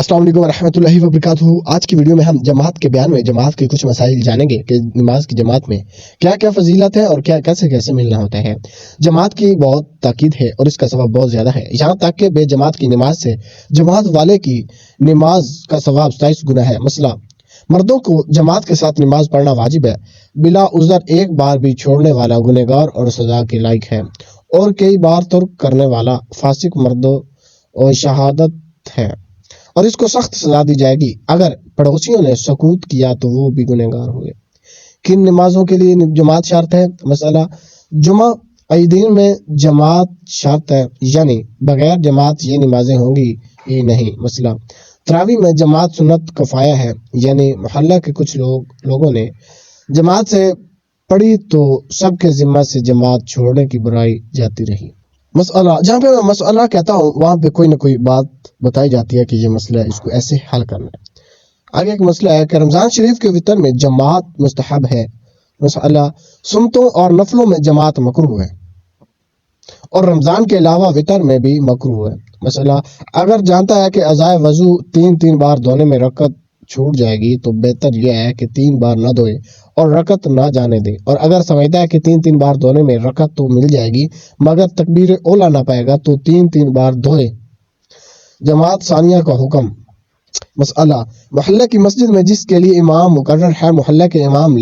अस्सलाम वालेकुम रहमतुल्लाहि व बरकातहू। आज की वीडियो में हम जमात के बयान में जमात के कुछ मसाइल जानेंगे कि नमाज की जमात में क्या क्या फजीलत है और क्या कैसे कैसे मिलना होता है। जमात की बहुत ताकीद है और इसका सवाब बहुत ज्यादा है, यहाँ तक कि बेजमात की नमाज से जमात वाले की नमाज का सवाब 27 गुना है। मसला, मर्दों को जमात के साथ नमाज पढ़ना वाजिब है। बिला उज़र एक बार भी छोड़ने वाला गुनहगार और सजा के लायक है, और कई बार तुर्क करने वाला फासिक मर्दों और शहादत है, और इसको सख्त सजा दी जाएगी। अगर पड़ोसियों ने सकूत किया तो वो भी गुनहगार हुए। किन नमाजों के लिए जमात शर्त है? मसला, जुमा ईदीन में जमात शर्त है, यानी बगैर जमात ये नमाजें होंगी ही नहीं। मसला, तरावी में जमात सुन्नत कफाया है, यानी मोहल्ला के कुछ लोगों ने जमात से पढ़ी तो सबके जिम्मा से जमात छोड़ने की बुराई जाती रही। मसला, जहाँ पे मैं मसला कहता हूँ वहाँ पे कोई ना कोई बात बताई जाती है कि ये मसला है, इसको ऐसे हल करना है। आगे एक मसला है कि रमज़ान शरीफ के वितर में जमात मुस्तहब है। मसला, सुन्नतों और नफलों में जमात मकरूह है और रमज़ान के अलावा वितर में भी मकरूह है। मसला, अगर जानता है कि अज़ाए वज़ू 3 बार धोने में रकत छूट जाएगी तो बेहतर यह है कि 3 बार न धोए और रकत ना जाने दे, और अगर समझता है कि 3 बार धोने में रकत तो मिल जाएगी मगर तकबीर ओला ना पाएगा तो 3 बार धोए। जमात सानिया का हुक्म। मसला, मोहल्ले की मस्जिद में जिसके लिए इमाम मुकर्रर है, मोहल्ले के इमाम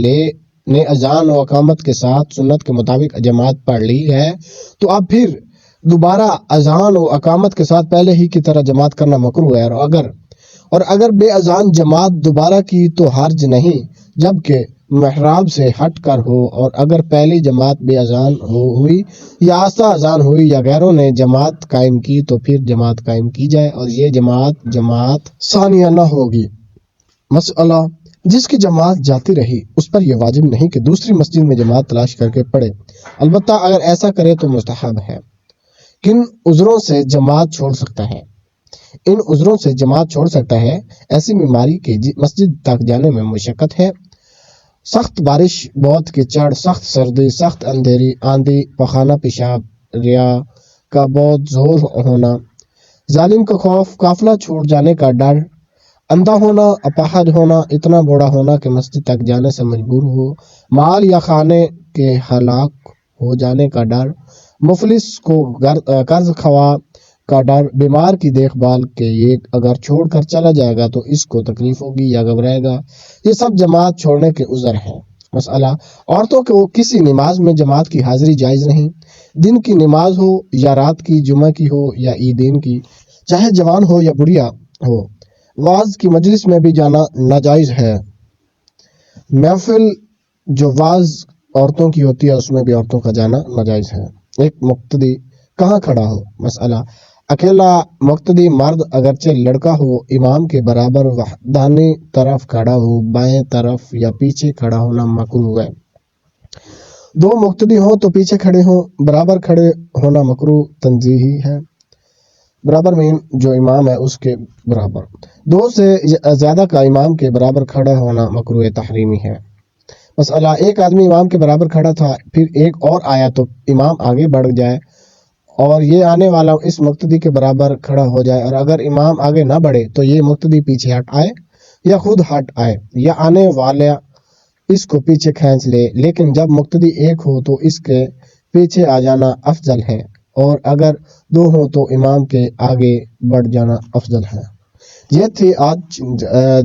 ने अजान और अकामत के साथ सुन्नत के मुताबिक जमात पढ़ ली है तो अब फिर दोबारा अजान और अकामत के साथ पहले ही की तरह जमात करना मकरूह है, और अगर बे अजान जमात दोबारा की तो हर्ज नहीं, जबकि महराब से हट कर हो, और अगर पहली जमात बे अजान हुई या आस्ता अजान हुई या गैरों ने जमात कायम की तो फिर जमात कायम की जाए और ये जमात सानिया न होगी। मसला, जिसकी जमात जाती रही उस पर यह वाजिब नहीं कि दूसरी मस्जिद में जमात तलाश करके पढ़े, अलबत्ता अगर ऐसा करे तो मुस्तहब है। किन उज़रों से जमात छोड़ सकता है? इन उज़रों से जमात छोड़ सकता है ऐसी बीमारी के मस्जिद तक जाने में मुशक्कत है, सख्त बारिश, बहुत कीचड़, सख्त सर्दी, सख्त अंधेरी, आंधी, पखाना पेशाब, रिया का बहुत जोर होना, जालिम का खौफ, काफिला छूट जाने का डर, अंधा होना, अपाहज होना, इतना बूढ़ा होना कि मस्जिद तक जाने से मजबूर हो, माल या खाने के हलाक हो जाने का डर, मुफलिस को कर्ज खवा का डर, बीमार की देखभाल के ये अगर छोड़कर चला जाएगा तो इसको तकलीफ होगी या घबराएगा, ये सब जमात छोड़ने के उज़र है। मसला, औरतों को किसी नमाज में जमात की हाजिरी जायज़ नहीं। दिन की नमाज हो या रात की, जुमा की हो या ईदीन की, चाहे जवान हो या बुढ़िया हो, वाज की मजलिस में भी जाना नाजायज़ है। महफिल जो वाज औरतों की होती है उसमें भी औरतों का जाना नाजायज़ है। एक मुक्तदी कहाँ खड़ा हो? मसला, अकेला मुक्तदी मर्द अगरचे लड़का हो, इमाम के बराबर दाहिनी तरफ खड़ा हो, बाएं तरफ या पीछे खड़ा होना मकरूह है। 2 मुक्तदी हो तो पीछे खड़े हो, बराबर खड़े होना मकरूह तंजीही है। बराबर में जो इमाम है उसके बराबर, 2 से ज्यादा का इमाम के बराबर खड़ा होना मकरूह तहरीमी है। मसला, एक आदमी इमाम के बराबर खड़ा था, फिर एक और आया तो इमाम आगे बढ़ जाए और ये आने वाला इस मुक्तदी के बराबर खड़ा हो जाए, और अगर इमाम आगे ना बढ़े तो ये मुक्तदी पीछे हट आए या खुद हट आए या आने वाला इसको पीछे खींच ले, लेकिन जब मुक्तदी एक हो तो इसके पीछे आ जाना अफजल है, और अगर 2 हो तो इमाम के आगे बढ़ जाना अफजल है। ये थी आज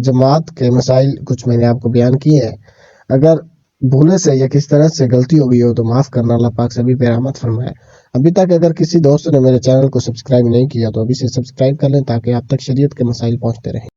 जमात के मसाइल, कुछ मैंने आपको बयान किए हैं। अगर भूले से या किस तरह से गलती हो गई हो तो माफ़ करना, अल्लाह पाक सभी पे रहमत फरमाए। अभी तक अगर किसी दोस्त ने मेरे चैनल को सब्सक्राइब नहीं किया तो अभी से सब्सक्राइब कर लें ताकि आप तक शरीयत के मसाइल पहुंचते रहें।